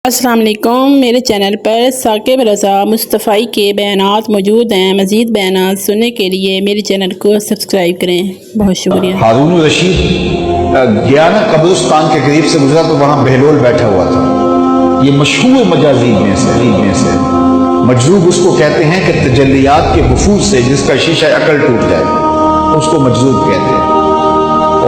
السلام علیکم، میرے چینل پر ثاقب رضا مصطفی کے بیانات موجود ہیں۔ مزید بیانات سننے کے لیے میرے چینل کو سبسکرائب کریں۔ بہت شکریہ۔ ہارون الرشید گیا نا قبرستان کے قریب سے گزرا تو وہاں بہلول بیٹھا ہوا تھا۔ یہ مشہور مجازی میں سے مجذوب اس کو کہتے ہیں کہ تجلیات کے وفود سے جس کا شیشہ عقل ٹوٹ جائے اس کو مجذوب کہتے ہیں،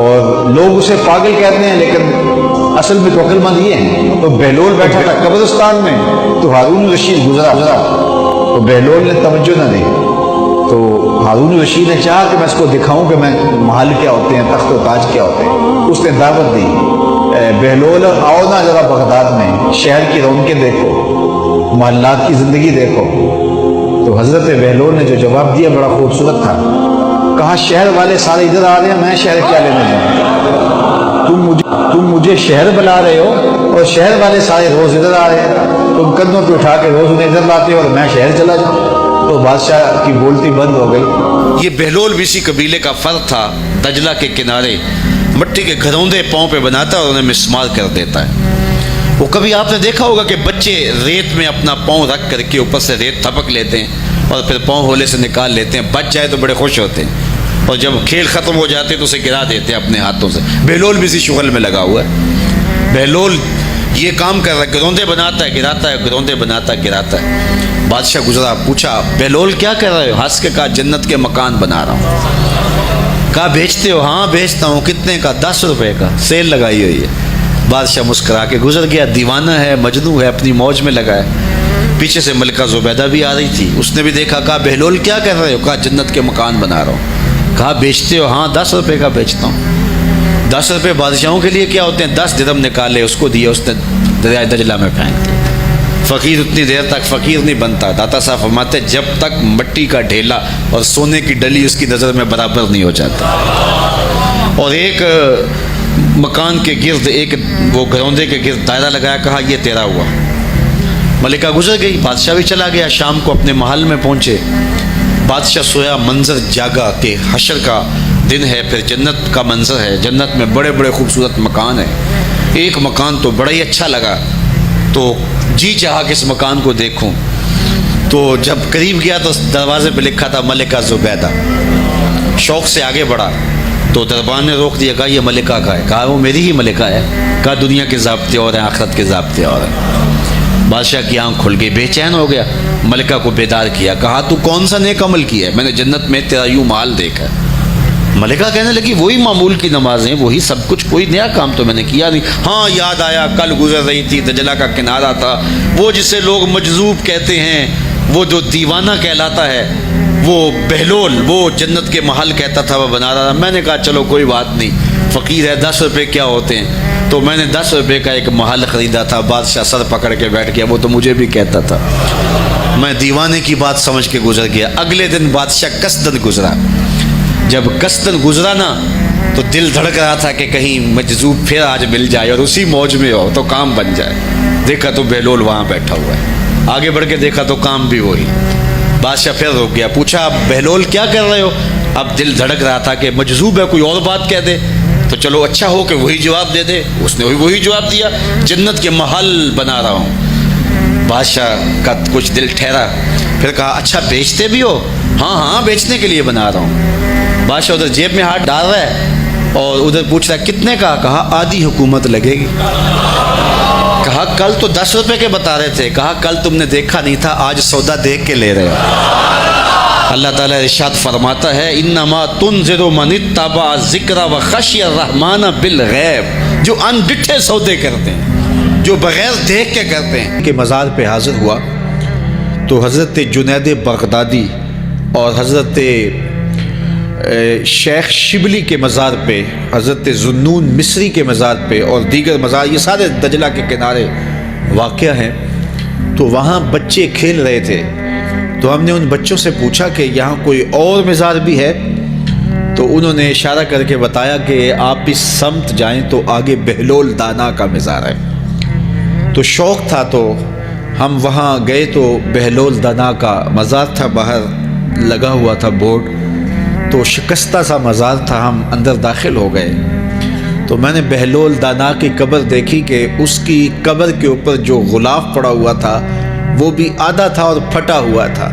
اور لوگ اسے پاگل کہتے ہیں لیکن اصل میں تو عقل مند یہ ہیں۔ تو بہلول بیٹھا تھا قبرستان میں، تو ہارون الرشید گزرا تو بہلول نے توجہ نہ دی، تو ہارون الرشید نے چاہا کہ میں اس کو دکھاؤں کہ میں محل کیا ہوتے ہیں، تخت و تاج کیا ہوتے ہیں۔ اس نے دعوت دی، بہلول آؤ نا ذرا بغداد میں شہر کی رونقیں دیکھو، محلات کی زندگی دیکھو۔ تو حضرت بہلول نے جو جواب دیا بڑا خوبصورت تھا، کہا شہر والے سارے ادھر آ رہے ہیں، میں شہر کیا لینے جاؤں؟ تم مجھے شہر بلا رہے ہو اور شہر والے سارے روز ادھر آ رہے ہیں، تم کندھوں پہ اٹھا کے روز انہیں ادھر لاتے ہو اور میں شہر چلا جاؤں۔ تو بادشاہ کی بولتی بند ہو گئی۔ یہ بہلول بھی اسی قبیلے کا فرد تھا، دجلہ کے کنارے مٹی کے گھروندے پاؤں پہ بناتا ہے اور انہیں مسمار کر دیتا ہے۔ وہ کبھی آپ نے دیکھا ہوگا کہ بچے ریت میں اپنا پاؤں رکھ کر کے اوپر سے ریت تھپک لیتے ہیں اور پھر پاؤں ہولے سے نکال لیتے ہیں، بچ جائے تو بڑے خوش ہوتے ہیں، اور جب کھیل ختم ہو جاتے ہیں تو اسے گرا دیتے ہیں اپنے ہاتھوں سے۔ بہلول بھی اسی شغل میں لگا ہوا ہے۔ بہلول یہ کام کر رہا ہے، گروندے بناتا ہے گراتا ہے، گروندے بناتا ہے گراتا ہے۔ بادشاہ گزرا، پوچھا بہلول کیا کر رہے ہو؟ ہنس کے کہا جنت کے مکان بنا رہا ہوں۔ کہا بیچتے ہو؟ ہاں بیچتا ہوں۔ کتنے کا؟ 10 روپے کا، سیل لگائی ہوئی ہے۔ بادشاہ مسکرا کے گزر گیا، دیوانہ ہے، مجنوں ہے، اپنی موج میں لگا ہے۔ پیچھے سے ملکہ زبیدہ بھی آ رہی تھی، اس نے بھی دیکھا، کہا بہلول کیا کر رہے ہو؟ کہا جنت کے مکان بنا رہا ہوں۔ کہا بیچتے ہو؟ ہاں 10 روپے کا بیچتا ہوں۔ 10 روپے بادشاہوں کے لیے کیا ہوتے ہیں؟ 10 درہم نکالے، اس کو دیے، اس نے دریائے دجلہ میں پھینک دیا۔ فقیر اتنی دیر تک فقیر نہیں بنتا، داتا صاحب فرماتے جب تک مٹی کا ڈھیلا اور سونے کی ڈلی اس کی نظر میں برابر نہیں ہو جاتا۔ اور ایک مکان کے گرد، ایک وہ گروندے کے گرد دائرہ لگایا، کہا یہ تیرا ہوا۔ ملکہ گزر گئی، بادشاہ بھی چلا گیا۔ شام کو اپنے محل میں پہنچے، بادشاہ سویا، منظر جاگا کہ حشر کا دن ہے، پھر جنت کا منظر ہے، جنت میں بڑے بڑے خوبصورت مکان ہیں۔ ایک مکان تو بڑا ہی اچھا لگا، تو جی چاہا کہ اس مکان کو دیکھوں۔ تو جب قریب گیا تو دروازے پہ لکھا تھا ملکہ زبیدہ۔ شوق سے آگے بڑھا تو دربان نے روک دیا، کہا یہ ملکہ کا ہے؟ کہا وہ میری ہی ملکہ ہے۔ کہا دنیا کے ضابطے اور ہیں، آخرت کے ضابطے اور ہیں۔ بادشاہ کی آنکھ کھل گئی، بے چین ہو گیا، ملکہ کو بیدار کیا، کہا تو کون سا نیک عمل کیا ہے؟ میں نے جنت میں تیرا یوں محل دیکھا ہے۔ ملکہ کہنے لگی وہی معمول کی نمازیں، وہی سب کچھ، کوئی نیا کام تو میں نے کیا نہیں۔ ہاں یاد آیا، کل گزر رہی تھی، دجلہ کا کنارہ تھا، وہ جسے لوگ مجذوب کہتے ہیں، وہ جو دیوانہ کہلاتا ہے، وہ بہلول، وہ جنت کے محل کہتا تھا، وہ بنا رہا تھا۔ میں نے کہا چلو کوئی بات نہیں، فقیر ہے، 10 روپے کیا ہوتے ہیں؟ تو میں نے 10 روپے کا ایک محل خریدا تھا۔ بادشاہ سر پکڑ کے بیٹھ گیا، وہ تو مجھے بھی کہتا تھا۔ میں دیوانے کی بات سمجھ کے گزر گیا۔ اگلے دن بادشاہ قصدن گزرا۔ جب قصدن گزرا نا تو دل دھڑک رہا تھا کہ کہیں مجذوب پھر آج مل جائے اور اسی موج میں ہو تو کام بن جائے۔ دیکھا تو بہلول وہاں بیٹھا ہوا ہے، آگے بڑھ کے دیکھا تو کام بھی وہی۔ بادشاہ پھر رک گیا، پوچھا بہلول کیا کر رہے ہو؟ اب دل دھڑک رہا تھا کہ مجذوب ہے، کوئی اور بات کہہ دے تو چلو اچھا ہو کہ وہی جواب دے دے۔ اس نے وہی جواب دیا، جنت کے محل بنا رہا ہوں۔ بادشاہ کا کچھ دل ٹھہرا، پھر کہا اچھا بیچتے بھی ہو؟ ہاں ہاں بیچنے کے لیے بنا رہا ہوں۔ بادشاہ ادھر جیب میں ہاتھ ڈال رہا ہے اور ادھر پوچھ رہا ہے کتنے کا؟ کہا آدھی حکومت لگے گی۔ کہا کل تو 10 روپے کے بتا رہے تھے۔ کہا کل تم نے دیکھا نہیں تھا، آج سودا دیکھ کے لے رہے ہو۔ اللہ تعالیٰ ارشاد فرماتا ہے انما تنذر من اتبع الذکر وخشی الرحمن بالغیب، جو ان ڈٹھے سودے کرتے ہیں، جو بغیر دیکھ کے کرتے ہیں۔ کے مزار پہ حاضر ہوا تو حضرت جنید بغدادی اور حضرت شیخ شبلی کے مزار پہ، حضرت ذوالنون مصری کے مزار پہ اور دیگر مزار، یہ سارے دجلہ کے کنارے واقع ہیں۔ تو وہاں بچے کھیل رہے تھے، تو ہم نے ان بچوں سے پوچھا کہ یہاں کوئی اور مزار بھی ہے؟ تو انہوں نے اشارہ کر کے بتایا کہ آپ اس سمت جائیں تو آگے بہلول دانا کا مزار ہے۔ تو شوق تھا تو ہم وہاں گئے تو بہلول دانا کا مزار تھا، باہر لگا ہوا تھا بورڈ، تو شکستہ سا مزار تھا، ہم اندر داخل ہو گئے تو تو میں نے بہلول دانا کی قبر دیکھی کہ اس کی قبر کے اوپر جو غلاف پڑا ہوا تھا وہ بھی آدھا تھا اور پھٹا ہوا تھا۔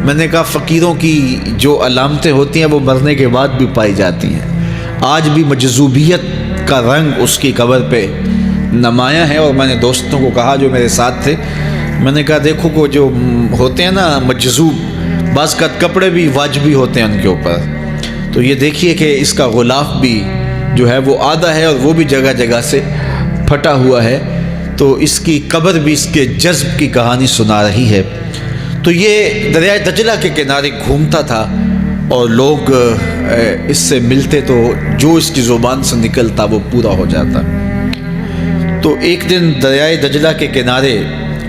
میں نے کہا فقیروں کی جو علامتیں ہوتی ہیں وہ مرنے کے بعد بھی پائی جاتی ہیں۔ آج بھی مجذوبیت کا رنگ اس کی قبر پہ نمایاں ہے، اور میں نے دوستوں کو کہا جو میرے ساتھ تھے، میں نے کہا دیکھو کو جو ہوتے ہیں نا مجذوب، بعض کا کپڑے بھی واجبی ہوتے ہیں ان کے اوپر، تو یہ دیکھیے کہ اس کا غلاف بھی جو ہے وہ آدھا ہے اور وہ بھی جگہ جگہ سے پھٹا ہوا ہے، تو اس کی قبر بھی اس کے جذب کی کہانی سنا رہی ہے۔ تو یہ دریائے دجلہ کے کنارے گھومتا تھا اور لوگ اس سے ملتے تو جو اس کی زبان سے نکلتا وہ پورا ہو جاتا۔ تو ایک دن دریائے دجلہ کے کنارے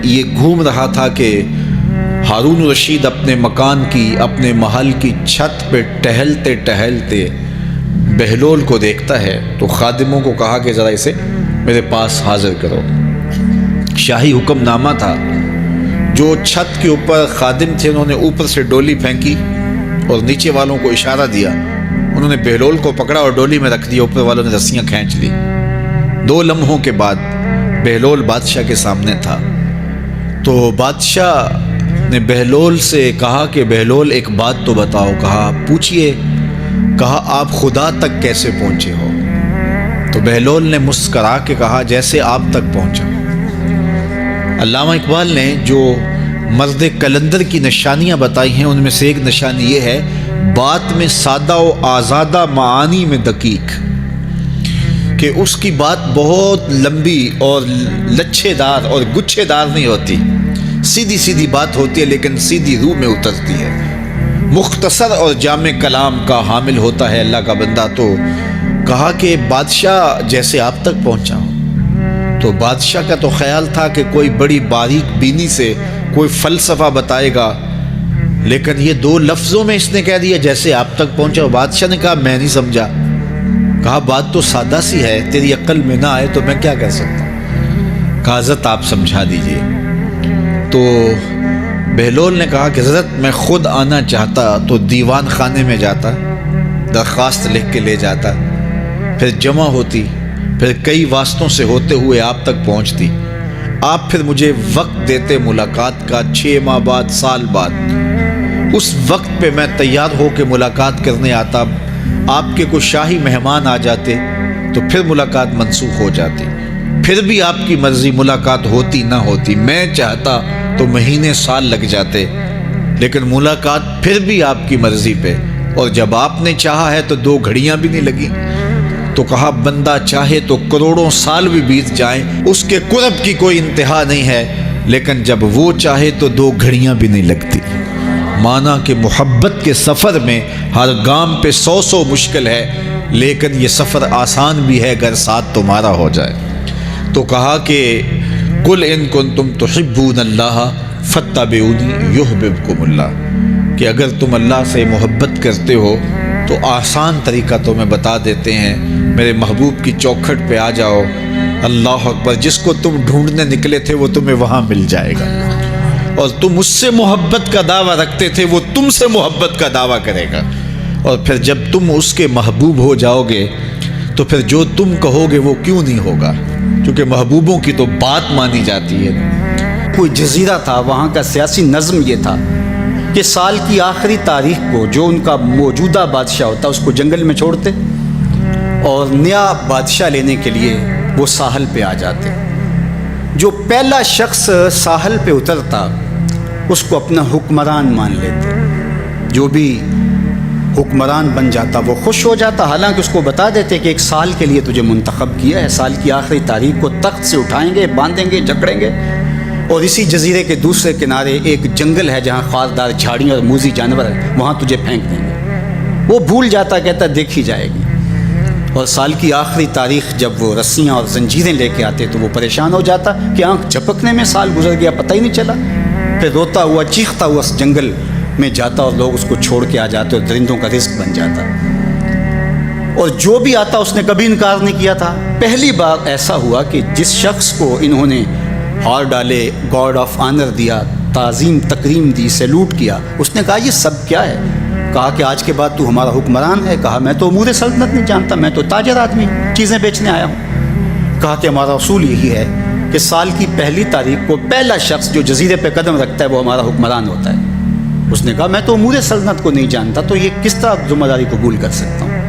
یہ گھوم رہا تھا کہ ہارون رشید اپنے مکان کی، اپنے محل کی چھت پہ ٹہلتے ٹہلتے بہلول کو دیکھتا ہے، تو خادموں کو کہا کہ ذرا اسے میرے پاس حاضر کرو۔ شاہی حکم نامہ تھا، جو چھت کے اوپر خادم تھے انہوں نے اوپر سے ڈولی پھینکی اور نیچے والوں کو اشارہ دیا، انہوں نے بہلول کو پکڑا اور ڈولی میں رکھ دیا، اوپر والوں نے رسیاں کھینچ لی۔ 2 لمحوں کے بعد بہلول بادشاہ کے سامنے تھا، تو بادشاہ نے بہلول سے کہا کہ بہلول ایک بات تو بتاؤ، کہا پوچھئے، کہا آپ خدا تک کیسے پہنچے ہو؟ تو بہلول نے مسکرا کے کہا جیسے آپ تک پہنچا۔ علامہ اقبال نے جو مرد کلندر کی نشانیاں بتائی ہیں ان میں سے ایک نشانی یہ ہے، بات میں سادہ و آزادہ معانی میں دقیق، کہ اس کی بات بہت لمبی اور لچھے دار اور گچھے دار نہیں ہوتی، سیدھی سیدھی بات ہوتی ہے لیکن سیدھی روح میں اترتی ہے۔ مختصر اور جامع کلام کا حامل ہوتا ہے اللہ کا بندہ۔ تو کہا کہ بادشاہ جیسے آپ تک پہنچا ہوں، تو بادشاہ کا تو خیال تھا کہ کوئی بڑی باریک بینی سے کوئی فلسفہ بتائے گا، لیکن یہ 2 لفظوں میں اس نے کہہ دیا جیسے آپ تک پہنچا۔ بادشاہ نے کہا میں نہیں سمجھا، کہا بات تو سادہ سی ہے، تیری عقل میں نہ آئے تو میں کیا کہہ سکتا ہوں، کہا حضرت آپ سمجھا دیجئے۔ تو بہلول نے کہا کہ حضرت میں خود آنا چاہتا تو دیوان خانے میں جاتا، درخواست لکھ کے لے جاتا، پھر جمع ہوتی، پھر کئی واسطوں سے ہوتے ہوئے آپ تک پہنچتی، آپ پھر مجھے وقت دیتے ملاقات کا، 6 ماہ بعد، سال بعد، اس وقت پہ میں تیار ہو کے ملاقات کرنے آتا، آپ کے کوئی شاہی مہمان آ جاتے تو پھر ملاقات منسوخ ہو جاتی، پھر بھی آپ کی مرضی ملاقات ہوتی نہ ہوتی، میں چاہتا تو مہینے سال لگ جاتے، لیکن ملاقات پھر بھی آپ کی مرضی پہ، اور جب آپ نے چاہا ہے تو 2 گھڑیاں بھی نہیں لگی۔ تو کہا بندہ چاہے تو کروڑوں سال بھی بیت جائیں، اس کے قرب کی کوئی انتہا نہیں ہے، لیکن جب وہ چاہے تو 2 گھڑیاں بھی نہیں لگتی۔ مانا کہ محبت کے سفر میں ہر گام پہ 100 مشکل ہے، لیکن یہ سفر آسان بھی ہے اگر ساتھ تمہارا ہو جائے۔ تو کہا کہ قل ان کنتم تحبون اللہ فاتبعونی یحببکم اللہ، کہ اگر تم اللہ سے محبت کرتے ہو تو آسان طریقہ تمہیں بتا دیتے ہیں، میرے محبوب کی چوکھٹ پہ آ جاؤ، اللہ اکبر، جس کو تم ڈھونڈنے نکلے تھے وہ تمہیں وہاں مل جائے گا، اور تم اس سے محبت کا دعویٰ رکھتے تھے وہ تم سے محبت کا دعویٰ کرے گا، اور پھر جب تم اس کے محبوب ہو جاؤ گے تو پھر جو تم کہو گے وہ کیوں نہیں ہوگا، کیونکہ محبوبوں کی تو بات مانی جاتی ہے۔ کوئی جزیرہ تھا، وہاں کا سیاسی نظم یہ تھا کہ سال کی آخری تاریخ کو جو ان کا موجودہ بادشاہ ہوتا اس کو جنگل میں چھوڑتے اور نیا بادشاہ لینے کے لیے وہ ساحل پہ آ جاتے۔ جو پہلا شخص ساحل پہ اترتا اس کو اپنا حکمران مان لیتے، جو بھی حکمران بن جاتا وہ خوش ہو جاتا، حالانکہ اس کو بتا دیتے کہ 1 سال کے لیے تجھے منتخب کیا ہے، سال کی آخری تاریخ کو تخت سے اٹھائیں گے، باندھیں گے، جکڑیں گے، اور اسی جزیرے کے دوسرے کنارے ایک جنگل ہے جہاں خاردار جھاڑیاں اور موذی جانور ہیں، وہاں تجھے پھینک دیں گے۔ وہ بھول جاتا، کہتا دیکھی جائے گی، اور سال کی آخری تاریخ جب وہ رسیاں اور زنجیریں لے کے آتے تو وہ پریشان ہو جاتا کہ آنکھ جھپکنے میں سال گزر گیا، پتہ ہی نہیں چلا، پھر روتا ہوا چیختا ہوا اس جنگل میں جاتا اور لوگ اس کو چھوڑ کے آ جاتے اور درندوں کا رزق بن جاتا، اور جو بھی آتا اس نے کبھی انکار نہیں کیا تھا۔ پہلی بار ایسا ہوا کہ جس شخص کو انہوں نے ہار ڈالے، گارڈ آف آنر دیا، تعظیم تکریم دی، سیلوٹ کیا، اس نے کہا یہ سب کیا ہے؟ کہا کہ آج کے بعد تو ہمارا حکمران ہے. کہا میں تو امور سلطنت نہیں جانتا, میں تو تاجر آدمی ہوں, چیزیں بیچنے آیا ہوں. کہا کہ ہمارا اصول یہی ہے کہ سال کی پہلی تاریخ کو پہلا شخص جو جزیرے پہ قدم رکھتا ہے وہ ہمارا حکمران ہوتا ہے. اس نے کہا میں تو امور سلطنت کو نہیں جانتا, تو یہ کس طرح ذمہ داری قبول کر سکتا ہوں.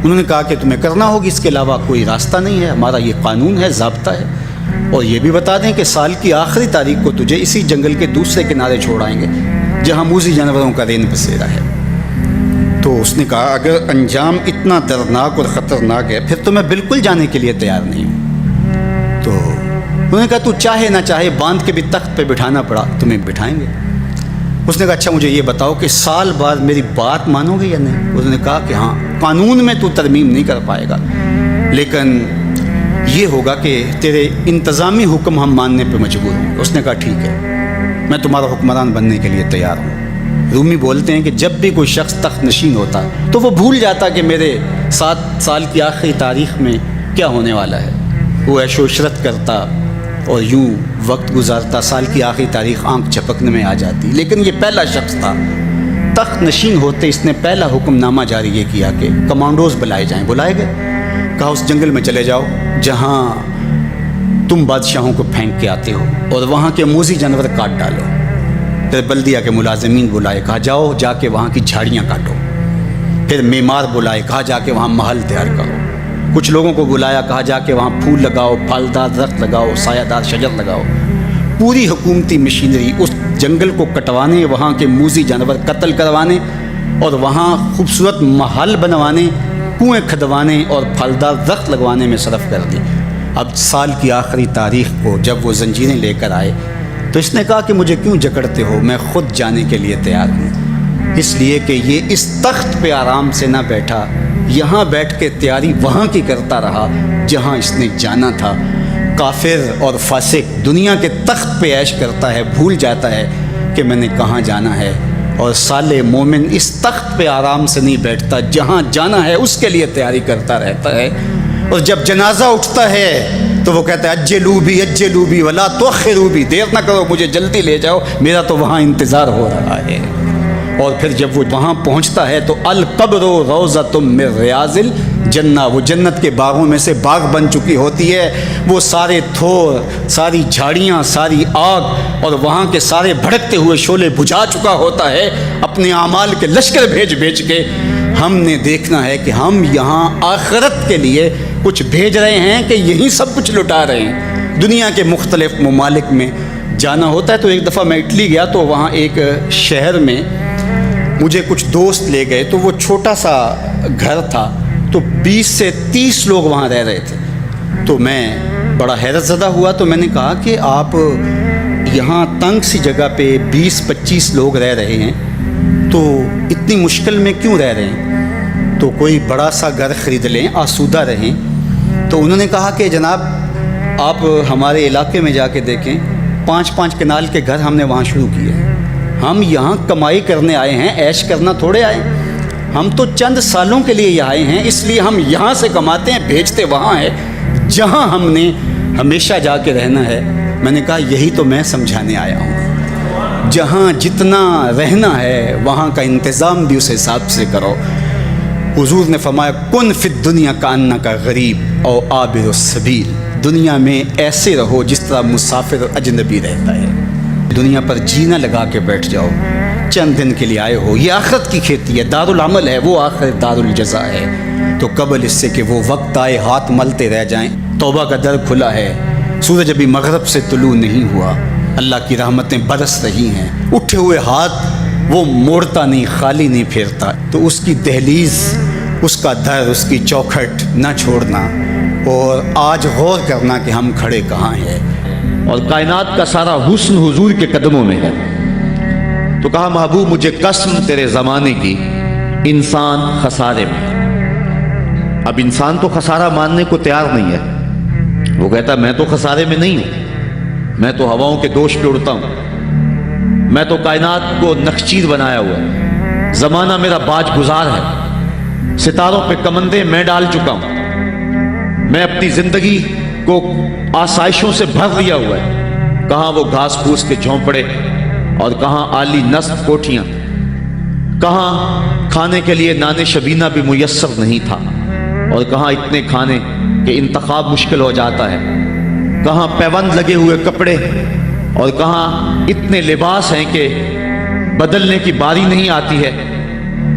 انہوں نے کہا کہ تمہیں کرنا ہوگی, اس کے علاوہ کوئی راستہ نہیں ہے, ہمارا یہ قانون ہے, ضابطہ ہے. اور یہ بھی بتا دیں کہ سال کی آخری تاریخ کو تجھے اسی جنگل کے دوسرے کنارے چھوڑ آئیں گے جہاں موذی جانوروں کا رین بسیرا ہے. تو اس نے کہا اگر انجام اتنا دردناک اور خطرناک ہے پھر تو میں بالکل جانے کے لیے تیار نہیں ہوں. تو انہوں نے کہا تو چاہے نہ چاہے باندھ کے بھی تخت پہ بٹھانا پڑا تمہیں بٹھائیں گے. اس نے کہا اچھا مجھے یہ بتاؤ کہ سال بعد میری بات مانو گے یا نہیں. اس نے کہا کہ ہاں, قانون میں تو ترمیم نہیں کر پائے گا, لیکن یہ ہوگا کہ تیرے انتظامی حکم ہم ماننے پہ مجبور ہوں گے. اس نے کہا ٹھیک ہے, میں تمہارا حکمران بننے کے لیے تیار ہوں. رومی بولتے ہیں کہ جب بھی کوئی شخص تخت نشین ہوتا تو وہ بھول جاتا کہ میرے 7 سال کی آخری تاریخ میں کیا ہونے والا ہے. وہ عیش و عشرت کرتا اور یوں وقت گزارتا, سال کی آخری تاریخ آنکھ جھپکنے میں آ جاتی. لیکن یہ پہلا شخص تھا تخت نشین ہوتے, اس نے پہلا حکم نامہ جاری یہ کیا کہ کمانڈوز بلائے جائیں. بلائے گئے. کہا اس جنگل میں چلے جاؤ جہاں تم بادشاہوں کو پھینک کے آتے ہو اور وہاں کے موذی جانور کاٹ ڈالو. پھر بلدیہ کے ملازمین بلائے, کہا جاؤ جا کے وہاں کی جھاڑیاں کاٹو. پھر معمار بلائے, کہا جا کے وہاں محل تیار کرو. کچھ لوگوں کو بلایا, کہا جا کے وہاں پھول لگاؤ, پھلدار درخت لگاؤ, سایہ دار شجر لگاؤ. پوری حکومتی مشینری اس جنگل کو کٹوانے, وہاں کے موذی جانور قتل کروانے اور وہاں خوبصورت محل بنوانے, کنویں کھدوانے اور پھلدار درخت لگوانے میں صرف کر دی. اب سال کی آخری تاریخ کو جب وہ زنجیریں لے کر آئے تو اس نے کہا کہ مجھے کیوں جکڑتے ہو, میں خود جانے کے لیے تیار ہوں. اس لیے کہ یہ اس تخت پہ آرام سے نہ بیٹھا, یہاں بیٹھ کے تیاری وہاں کی کرتا رہا جہاں اس نے جانا تھا. کافر اور فاسق دنیا کے تخت پہ عیش کرتا ہے, بھول جاتا ہے کہ میں نے کہاں جانا ہے. اور صالح مومن اس تخت پہ آرام سے نہیں بیٹھتا, جہاں جانا ہے اس کے لیے تیاری کرتا رہتا ہے. اور جب جنازہ اٹھتا ہے تو وہ کہتا ہے اجلوا بی ولا تؤخروا بی, دیر نہ کرو مجھے جلدی لے جاؤ, میرا تو وہاں انتظار ہو رہا ہے. اور پھر جب وہ وہاں پہنچتا ہے تو القبر روضۃ من ریاض الجنہ, وہ جنت کے باغوں میں سے باغ بن چکی ہوتی ہے. وہ سارے تھور, ساری جھاڑیاں, ساری آگ اور وہاں کے سارے بھڑکتے ہوئے شعلے بجھا چکا ہوتا ہے اپنے اعمال کے لشکر بھیج کے. ہم نے دیکھنا ہے کہ ہم یہاں آخرت کے لیے کچھ بھیج رہے ہیں کہ یہیں سب کچھ لٹا رہے ہیں. دنیا کے مختلف ممالک میں جانا ہوتا ہے. تو ایک دفعہ میں اٹلی گیا تو وہاں ایک شہر میں مجھے کچھ دوست لے گئے, تو وہ چھوٹا سا گھر تھا, تو 20 سے 30 لوگ وہاں رہ رہے تھے. تو میں بڑا حیرت زدہ ہوا, تو میں نے کہا کہ آپ یہاں تنگ سی جگہ پہ 20-25 لوگ رہ رہے ہیں تو اتنی مشکل میں کیوں رہ رہے ہیں, تو کوئی بڑا سا گھر خرید لیں, آسودہ رہیں. تو انہوں نے کہا کہ جناب آپ ہمارے علاقے میں جا کے دیکھیں, 5-5 کنال کے گھر ہم نے وہاں شروع کیے ہیں. ہم یہاں کمائی کرنے آئے ہیں, عیش کرنا تھوڑے آئے ہیں. ہم تو چند سالوں کے لیے یہاں آئے ہیں, اس لیے ہم یہاں سے کماتے ہیں, بھیجتے وہاں ہے جہاں ہم نے ہمیشہ جا کے رہنا ہے. میں نے کہا یہی تو میں سمجھانے آیا ہوں, جہاں جتنا رہنا ہے وہاں کا انتظام بھی اس حساب سے کرو. حضور نے فرمایا کن فی الدنیا کانک غریب او عابر السبیل, دنیا میں ایسے رہو جس طرح مسافر اجنبی رہتا ہے. دنیا پر جینا لگا کے بیٹھ جاؤ, چند دن کے لیے آئے ہو. یہ آخرت کی کھیتی ہے, دارالعمل ہے, وہ آخرت دارالجزا ہے. تو قبل اس سے کہ وہ وقت آئے ہاتھ ملتے رہ جائیں, توبہ کا در کھلا ہے. سورج ابھی مغرب سے طلوع نہیں ہوا, اللہ کی رحمتیں برس رہی ہیں. اٹھے ہوئے ہاتھ وہ موڑتا نہیں, خالی نہیں پھیرتا. تو اس کی دہلیز, اس کا در, اس کی چوکھٹ نہ چھوڑنا, اور آج غور کرنا کہ ہم کھڑے کہاں ہیں. اور کائنات کا سارا حسن حضور کے قدموں میں ہے. تو کہا محبوب مجھے قسم تیرے زمانے کی, انسان خسارے میں. اب انسان تو خسارہ ماننے کو تیار نہیں ہے. وہ کہتا میں تو خسارے میں نہیں ہوں, میں تو ہواؤں کے دوش پہ اڑتا ہوں, میں تو کائنات کو نخچیر بنایا ہوا ہے, زمانہ میرا باج گزار ہے, ستاروں پہ کمندے میں ڈال چکا ہوں, میں اپنی زندگی کو آسائشوں سے بھر لیا ہوا ہے. کہاں وہ گھاس پھوس کے جھونپڑے اور کہاں عالی نصب کوٹھیاں, کہاں کھانے کے لیے نان شبینہ بھی میسر نہیں تھا، اور کہاں اتنے کھانے کہ انتخاب مشکل ہو جاتا ہے، کہاں پیوند لگے ہوئے کپڑے، اور کہاں اتنے لباس ہیں کہ بدلنے کی باری نہیں آتی ہے۔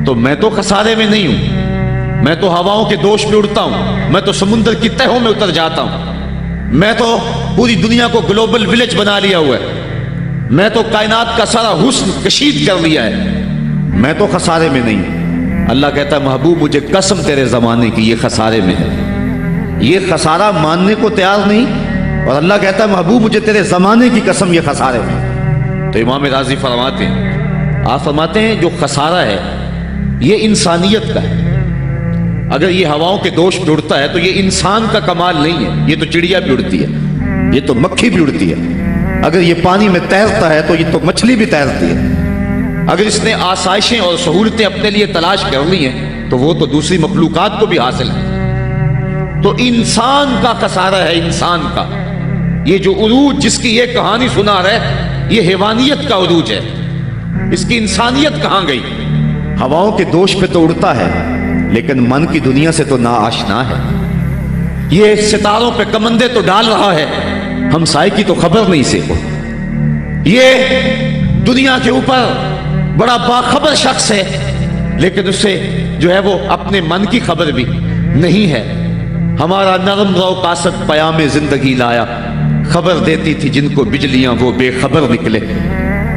تو میں تو خسارے میں نہیں ہوں، میں تو ہواؤں کے دوش پہ اڑتا ہوں، میں تو سمندر کی تہوں میں اتر جاتا ہوں، میں تو پوری دنیا کو گلوبل ولیج بنا لیا ہوا ہے، میں تو کائنات کا سارا حسن کشید کر لیا ہے، میں تو خسارے میں نہیں ہوں۔ اللہ کہتا ہے محبوب مجھے قسم تیرے زمانے کی یہ خسارے میں ہے، یہ خسارہ ماننے کو تیار نہیں، اور اللہ کہتا ہے محبوب مجھے تیرے زمانے کی قسم یہ خسارے میں ہے۔ تو امام راضی فرماتے ہیں، آپ فرماتے ہیں جو خسارہ ہے یہ انسانیت کا ہے۔ اگر یہ ہواؤں کے دوش پہ اڑتا ہے تو یہ انسان کا کمال نہیں ہے، یہ تو چڑیا بھی اڑتی ہے، یہ تو مکھی بھی اڑتی ہے، اگر یہ پانی میں تیرتا ہے تو یہ تو مچھلی بھی تیرتی ہے، اگر اس نے آسائشیں اور سہولتیں اپنے لیے تلاش کر لی ہیں تو وہ تو دوسری مخلوقات کو بھی حاصل ہے۔ تو انسان کا خسارہ ہے، انسان کا یہ جو عروج جس کی یہ کہانی سنا رہے یہ حیوانیت کا عروج ہے، اس کی انسانیت کہاں گئی؟ ہواؤں کے دوش پہ تو اڑتا ہے لیکن من کی دنیا سے تو ناآشنا ہے، یہ ستاروں پہ کمندے تو ڈال رہا ہے، ہمسائے کی تو خبر نہیں سے کو، یہ دنیا کے اوپر بڑا باخبر شخص ہے لیکن اسے جو ہے وہ اپنے من کی خبر بھی نہیں ہے۔ ہمارا نرم رو قاصد پیام زندگی لایا، خبر دیتی تھی جن کو بجلیاں وہ بے خبر نکلے،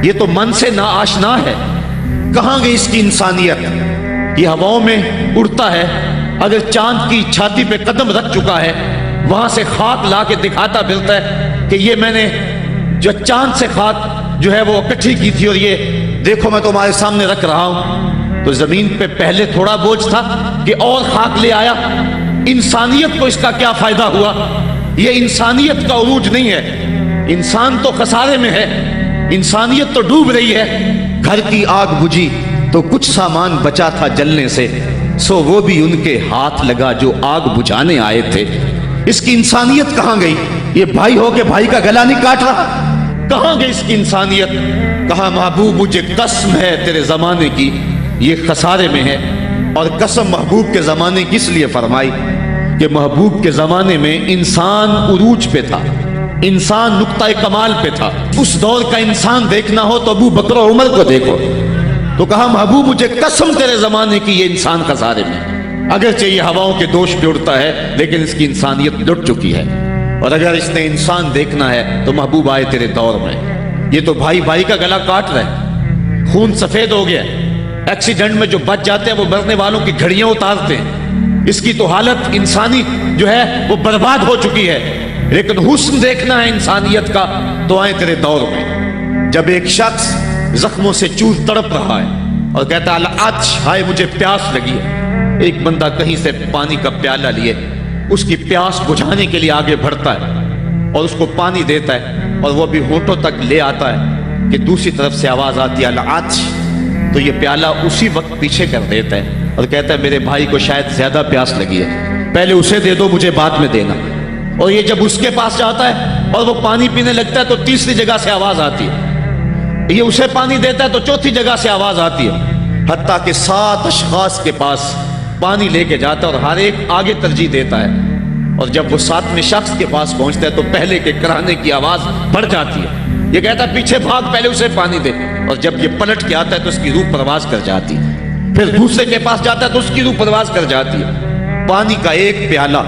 یہ تو من سے ناآشنا ہے، کہاں گئی اس کی انسانیت؟ یہ ہواؤں میں اڑتا ہے، اگر چاند کی چھاتی پہ قدم رکھ چکا ہے وہاں سے خاک لا کے دکھاتا پھرتا ہے کہ یہ میں نے جو چاند سے خاک جو ہے وہ اکٹھی کی تھی اور یہ دیکھو میں تمہارے سامنے رکھ رہا ہوں۔ تو زمین پہ پہلے تھوڑا بوجھ تھا کہ اور خاک لے آیا، انسانیت کو اس کا کیا فائدہ ہوا؟ یہ انسانیت کا عروج نہیں ہے، انسان تو خسارے میں ہے، انسانیت تو ڈوب رہی ہے۔ گھر کی آگ بجھی تو کچھ سامان بچا تھا جلنے سے، سو وہ بھی ان کے ہاتھ لگا جو آگ بجھانے آئے تھے۔ اس کی انسانیت کہاں گئی؟ یہ بھائی ہو کے بھائی کا گلا نہیں کاٹ رہا، کہاں گئی اس کی انسانیت؟ کہا محبوب مجھے قسم ہے تیرے زمانے کی یہ خسارے میں ہے، اور قسم محبوب کے زمانے کی اس لیے فرمائی کہ محبوب کے زمانے میں انسان عروج پہ تھا، انسان نقطہ کمال پہ تھا۔ اس دور کا انسان دیکھنا ہو تو ابو بکر و عمر کو دیکھو۔ تو کہا محبوب مجھے قسم تیرے زمانے کی یہ انسان خسارے میں، اگرچہ یہ ہواؤں کے دوش پہ اڑتا ہے لیکن اس کی انسانیت لٹ چکی ہے، اور اگر اس نے انسان دیکھنا ہے تو محبوب آئے تیرے دور میں۔ یہ تو بھائی بھائی کا گلا کاٹ رہا ہے، خون سفید ہو گیا، ایکسیڈنٹ میں جو بچ جاتے ہیں وہ مرنے والوں کی گھڑیاں اتارتے ہیں، اس کی تو حالت انسانی جو ہے وہ برباد ہو چکی ہے، لیکن حسن دیکھنا ہے انسانیت کا تو آئے تیرے دور میں۔ جب ایک شخص زخموں سے چور تڑپ رہا ہے اور کہتا ہے العطش، ہائے مجھے پیاس لگی ہے، ایک بندہ کہیں سے پانی کا پیالہ لیے اس کی پیاس بجھانے کے لیے آگے بڑھتا ہے اور اس کو پانی دیتا ہے، اور وہ بھی ہونٹوں تک لے آتا ہے کہ دوسری طرف سے آواز آتی ہے العطش، تو یہ پیالہ اسی وقت پیچھے کر دیتا ہے اور کہتا ہے میرے بھائی کو شاید زیادہ پیاس لگی ہے، پہلے اسے دے دو مجھے بعد میں دینا۔ اور یہ جب اس کے پاس جاتا ہے اور وہ پانی پینے لگتا ہے تو تیسری جگہ سے آواز آتی ہے، یہ اسے پانی دیتا ہے تو چوتھی جگہ سے آواز آتی ہے، حتیٰ کہ 7 اشخاص کے پاس پانی لے کے جاتا ہے اور ہر ایک آگے ترجیح دیتا ہے، اور جب وہ 7ویں شخص کے پاس پہنچتا ہے تو پہلے کے کرانے کی آواز بڑھ جاتی ہے، یہ کہتا ہے پیچھے بھاگ پہلے اسے پانی دے، اور جب یہ پلٹ کے آتا ہے تو اس کی روح پرواز کر جاتی ہے، پھر دوسرے کے پاس جاتا ہے تو اس کی روح پرواز کر جاتی ہے۔ پانی کا ایک پیالہ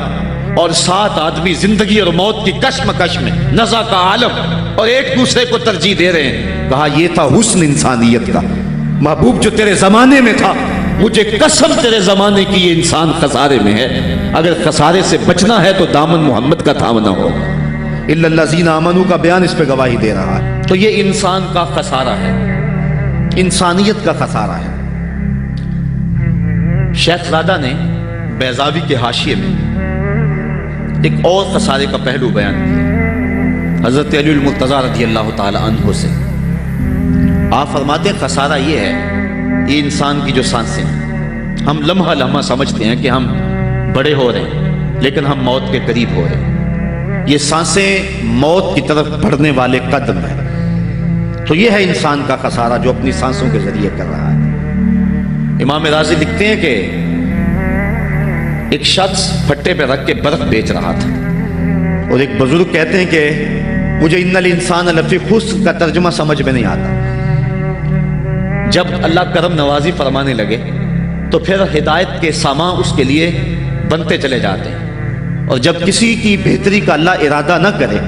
اور 7 آدمی زندگی اور موت کی کشمکش میں، نزع کا عالم، اور ایک دوسرے کو ترجیح دے رہے ہیں۔ کہا یہ تھا حسن انسانیت کا، محبوب جو تیرے زمانے میں تھا، مجھے قسم تیرے زمانے کی یہ انسان خسارے میں ہے، اگر خسارے سے بچنا ہے تو دامن محمد کا تھامنا ہوگا۔ الا الذین آمنوا کا بیان اس پہ گواہی دے رہا ہے۔ تو یہ انسان کا خسارہ ہے، انسانیت کا خسارہ ہے۔ شیخ زادہ نے بیضاوی کے حاشیے میں ایک اور خسارے کا پہلو بیان کیا حضرت علی المرتضیٰ رضی اللہ تعالی عنہ سے۔ آپ فرماتے ہیں خسارہ یہ ہے، یہ انسان کی جو سانسیں ہیں، ہم لمحہ لمحہ سمجھتے ہیں کہ ہم بڑے ہو رہے ہیں لیکن ہم موت کے قریب ہو رہے ہیں، یہ سانسیں موت کی طرف بڑھنے والے قدم ہیں۔ تو یہ ہے انسان کا خسارہ جو اپنی سانسوں کے ذریعے کر رہا ہے۔ امام راضی لکھتے ہیں کہ ایک شخص پھٹے پہ رکھ کے برف بیچ رہا تھا، اور ایک بزرگ کہتے ہیں کہ مجھے ان الانسان لفی خسر کا ترجمہ سمجھ میں نہیں آتا۔ جب اللہ کرم نوازی فرمانے لگے تو پھر ہدایت کے سامان اس کے لیے بنتے چلے جاتے ہیں، اور جب کسی کی بہتری کا اللہ ارادہ نہ کرے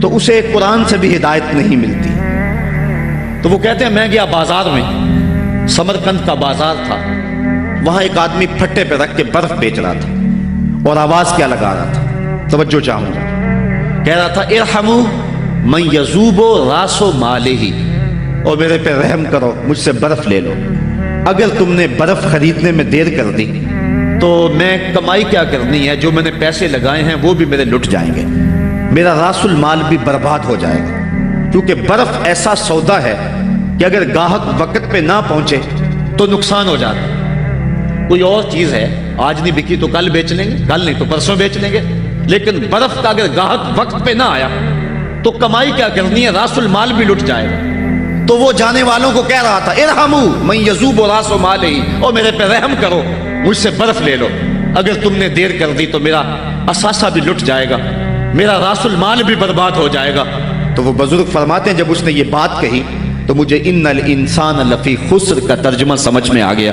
تو اسے قرآن سے بھی ہدایت نہیں ملتی۔ تو وہ کہتے ہیں میں گیا بازار میں، سمرقند کا بازار تھا، وہاں ایک آدمی پھٹے پہ رکھ کے برف بیچ رہا تھا، اور آواز کیا لگا رہا تھا، توجہ چاہوں گا، کہہ رہا تھا ارحموا من یذوب راس مالہ، اور میرے پہ رحم کرو، مجھ سے برف لے لو، اگر تم نے برف خریدنے میں دیر کر دی تو میں کمائی کیا کرنی ہے، جو میں نے پیسے لگائے ہیں وہ بھی میرے لٹ جائیں گے، میرا راس المال بھی برباد ہو جائے گا، کیونکہ برف ایسا سودا ہے کہ اگر گاہک وقت پہ نہ پہنچے تو نقصان ہو جاتا ہے۔ کوئی اور چیز ہے آج نہیں بکی تو کل بیچ لیں گے، کل نہیں تو پرسوں بیچ لیں گے، لیکن برف کا اگر گاہک وقت پہ نہ آیا تو کمائی کیا کرنی ہے، راس المال بھی لٹ جائے گا۔ تو وہ جانے والوں کو کہہ رہا تھا ارحموا من یذوب راس مالہ، اور میرے پہ رحم کرو، مجھ سے برف لے لو، اگر تم نے دیر کر دی تو میرا اثاثہ بھی لٹ جائے گا، میرا راس المال بھی برباد ہو جائے گا۔ تو وہ بزرگ فرماتے ہیں جب اس نے یہ بات کہی تو مجھے ان الانسان لفی خسر کا ترجمہ سمجھ میں آ گیا۔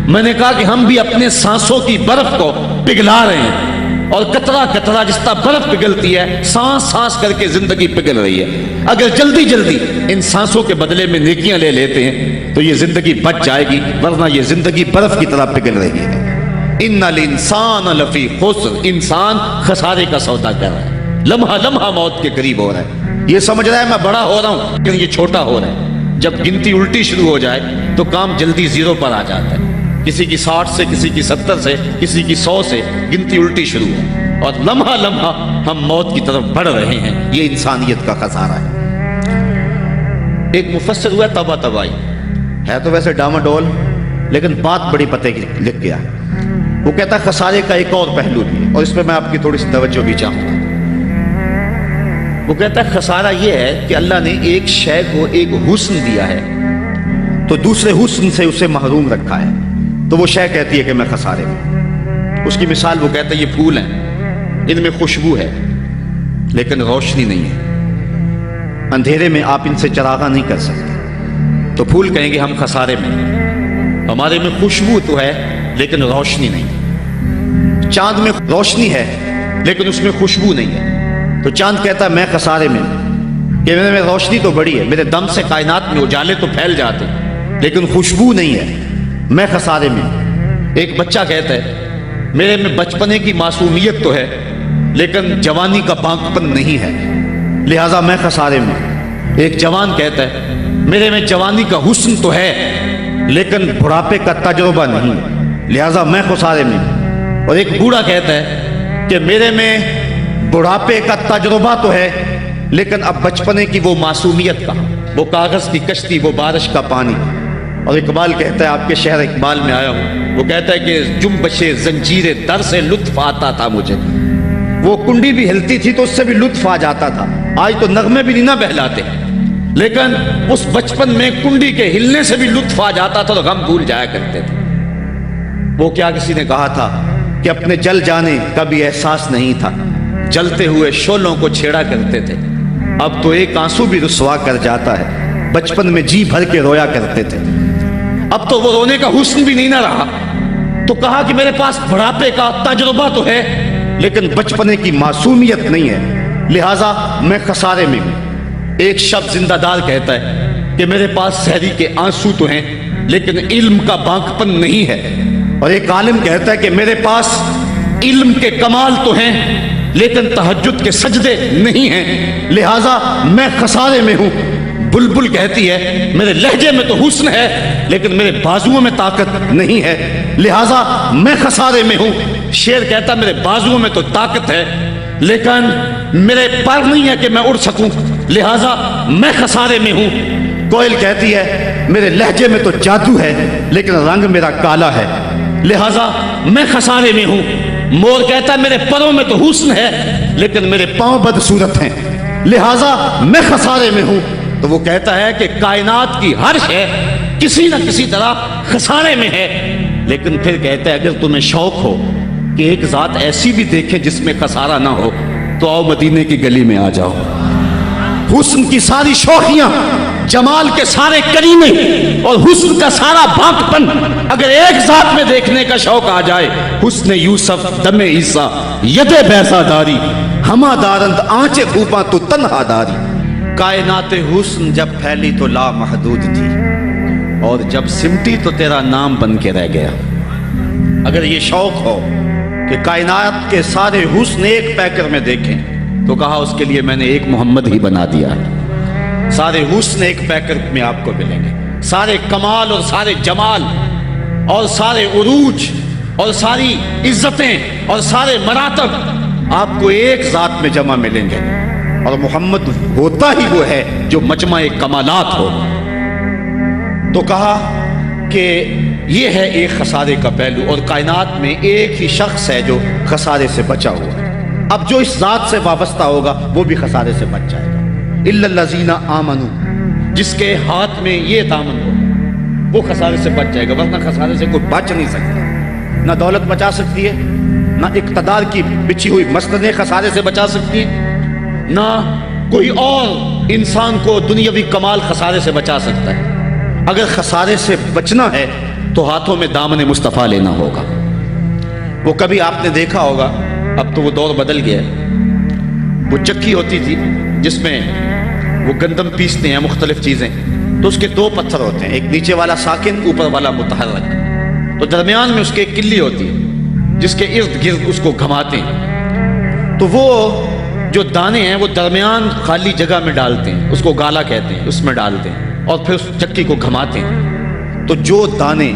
میں نے کہا کہ ہم بھی اپنے سانسوں کی برف کو پگھلا رہے ہیں، اور قطرہ قطرہ جس طرح برف پگھلتی ہے، سانس سانس کر کے زندگی پگھل رہی ہے۔ اگر جلدی جلدی ان سانسوں کے بدلے میں نیکیاں لے لیتے ہیں تو یہ زندگی بچ جائے گی، ورنہ یہ زندگی برف کی طرح پگھل رہی ہے۔ ان الانسان لفی خسر، انسان خسارے کا سودا کر رہا ہے، لمحہ لمحہ موت کے قریب ہو رہا ہے، یہ سمجھ رہا ہے میں بڑا ہو رہا ہوں لیکن یہ چھوٹا ہو رہا ہے۔ جب گنتی الٹی شروع ہو جائے تو کام جلدی زیرو پر آ جاتا ہے، کسی کی 60 سے، کسی کی 70 سے، کسی کی 100 سے گنتی الٹی شروع ہے، اور لمحہ لمحہ ہم موت کی طرف بڑھ رہے ہیں۔ یہ انسانیت کا خسارہ ہے۔ ایک مفسر ہوا تبا تبائی ہے، تو ویسے ڈاماڈول، لیکن بات بڑی پتے کی لکھ گیا۔ وہ کہتا ہے خسارے کا ایک اور پہلو بھی ہے، اور اس پہ میں آپ کی تھوڑی سی توجہ بھی چاہوں گا۔ وہ کہتا ہے خسارہ یہ ہے کہ اللہ نے ایک شے کو ایک حسن دیا ہے تو دوسرے حسن سے اسے محروم رکھا ہے، تو وہ شے کہتی ہے کہ میں خسارے میں۔ اس کی مثال وہ کہتا ہے یہ پھول ہیں، ان میں خوشبو ہے لیکن روشنی نہیں ہے، اندھیرے میں آپ ان سے چراغاں نہیں کر سکتے، تو پھول کہیں گے ہم خسارے میں، ہمارے میں خوشبو تو ہے لیکن روشنی نہیں۔ چاند میں روشنی ہے لیکن اس میں خوشبو نہیں ہے، تو چاند کہتا ہے میں خسارے میں، کہ میرے میں روشنی تو بڑی ہے، میرے دم سے کائنات میں اجالے تو پھیل جاتے لیکن خوشبو نہیں ہے، میں خسارے میں۔ ایک بچہ کہتا ہے میرے میں بچپنے کی معصومیت تو ہے لیکن جوانی کا بانکپن نہیں ہے، لہٰذا میں خسارے میں۔ ایک جوان کہتا ہے میرے میں جوانی کا حسن تو ہے لیکن بڑھاپے کا تجربہ نہیں، لہٰذا میں خسارے میں۔ اور ایک بوڑھا کہتا ہے کہ میرے میں بڑھاپے کا تجربہ تو ہے لیکن اب بچپنے کی وہ معصومیت کا، وہ کاغذ کی کشتی، وہ بارش کا پانی۔ اور اقبال کہتا ہے، آپ کے شہر اقبال میں آیا ہوں، وہ کہتا ہے کہ جنبش زنجیر در سے لطف آتا تھا مجھے، وہ کنڈی بھی ہلتی تھی تو اس سے بھی لطف آ جاتا تھا، آج تو نغمے بھی نہیں نہ بہلاتے، لیکن اس بچپن میں کنڈی کے ہلنے سے بھی لطف آ جاتا تھا تو غم بھول جایا کرتے تھے۔ وہ کیا کسی نے کہا تھا کہ اپنے جل جانے کا بھی احساس نہیں تھا، جلتے ہوئے شعلوں کو چھیڑا کرتے تھے، اب تو ایک آنسو بھی رسوا کر جاتا ہے، بچپن میں جی بھر کے رویا کرتے تھے، اب تو وہ رونے کا حسن بھی نہیں نہ رہا۔ تو کہا کہ میرے پاس بڑھاپے کا تجربہ تو ہے لیکن بچپنے کی معصومیت نہیں ہے، لہٰذا میں خسارے میں ہوں۔ ایک شخص زندہ دار کہتا ہے کہ میرے پاس سحری کے آنسو تو ہیں لیکن علم کا بانکپن نہیں ہے، اور ایک عالم کہتا ہے کہ میرے پاس علم کے کمال تو ہیں لیکن تہجد کے سجدے نہیں ہیں، لہٰذا میں خسارے میں ہوں۔ بلبل کہتی ہے میرے لہجے میں تو حسن ہے لیکن میرے بازوؤں میں طاقت نہیں ہے، لہٰذا میں خسارے میں ہوں۔ شیر کہتا میرے بازوؤں میں تو طاقت ہے لیکن میرے پر نہیں ہے کہ میں اڑ سکوں، لہٰذا میں خسارے میں ہوں۔ کوئل کہتی ہے میرے لہجے میں تو جادو ہے لیکن رنگ میرا کالا ہے، لہٰذا میں خسارے میں ہوں۔ مور کہتا ہے میرے پروں میں تو حسن ہے لیکن میرے پاؤں بدصورت ہیں، لہٰذا میں خسارے میں ہوں۔ تو وہ کہتا ہے کہ کائنات کی ہر شے کسی نہ کسی طرح خسارے میں ہے، لیکن پھر کہتا ہے اگر تمہیں شوق ہو کہ ایک ذات ایسی بھی دیکھے جس میں خسارہ نہ ہو تو آؤ مدینے کی گلی میں آ جاؤ۔ حسن کی ساری شوخیاں، جمال کے سارے کرینے اور حسن کا سارا بھاگ پن اگر ایک ذات میں دیکھنے کا شوق آ جائے، حسن یوسف دم عیسیٰ ید بیضا داری، ہما دارند آنچے بھوپاں تو تنہا داری۔ کائنات حسن جب پھیلی تو لا محدود تھی، اور جب سمٹی تو تیرا نام بن کے رہ گیا۔ اگر یہ شوق ہو کہ کائنات کے سارے حسن ایک پیکر میں دیکھیں تو کہا اس کے لیے میں نے ایک محمد ہی بنا دیا ہے۔ سارے حسن ایک پیکر میں آپ کو ملیں گے، سارے کمال اور سارے جمال اور سارے عروج اور ساری عزتیں اور سارے مراتب آپ کو ایک ذات میں جمع ملیں گے، اور محمد ہوتا ہی وہ ہے جو مجمع کمالات ہو۔ تو کہا کہ یہ ہے ایک خسارے کا پہلو، اور کائنات میں ایک ہی شخص ہے جو خسارے سے بچا ہوا ہے۔ اب جو اس ذات سے وابستہ ہوگا وہ بھی خسارے سے بچ جائے گا۔ الا الذین آمنوا، جس کے ہاتھ میں یہ دامن ہو وہ خسارے سے بچ جائے گا، ورنہ خسارے سے کوئی بچ نہیں سکتا۔ نہ دولت بچا سکتی ہے، نہ اقتدار کی بچھی ہوئی مسندیں خسارے سے بچا سکتی ہیں، نہ کوئی اور انسان کو دنیاوی کمال خسارے سے بچا سکتا ہے۔ اگر خسارے سے بچنا ہے تو ہاتھوں میں دامن مصطفیٰ لینا ہوگا۔ وہ کبھی آپ نے دیکھا ہوگا، اب تو وہ دور بدل گیا ہے، وہ چکی ہوتی تھی جس میں وہ گندم پیستے ہیں، مختلف چیزیں، تو اس کے دو پتھر ہوتے ہیں، ایک نیچے والا ساکن، اوپر والا متحرک، تو درمیان میں اس کے ایک کلی ہوتی ہے جس کے ارد گرد اس کو گھماتے ہیں، تو وہ جو دانے ہیں وہ درمیان خالی جگہ میں ڈالتے ہیں، اس کو گالا کہتے ہیں، اس میں ڈالتے ہیں اور پھر اس چکی کو گھماتے ہیں، تو جو دانے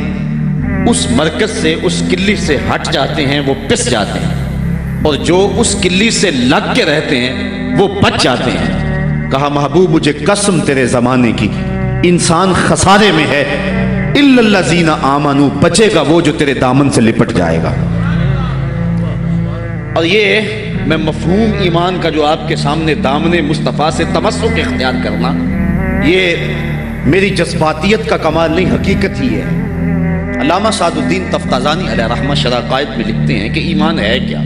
اس مرکز سے اس کلی سے ہٹ جاتے ہیں وہ پس جاتے ہیں، اور جو اس کلی سے لگ کے رہتے ہیں وہ بچ جاتے ہیں۔ کہا محبوب مجھے قسم تیرے زمانے کی، انسان خسارے میں ہے، الا الذین آمنوا، بچے گا وہ جو تیرے دامن سے لپٹ جائے گا۔ اور یہ میں مفہوم ایمان کا جو آپ کے سامنے دامن مصطفیٰ سے تمسک اختیار کرنا، یہ میری جذباتیت کا کمال نہیں، حقیقت ہی ہے۔ علامہ سعد الدین تفتازانی علیہ رحمہ شرح قائد میں لکھتے ہیں کہ ایمان ہے کیا؟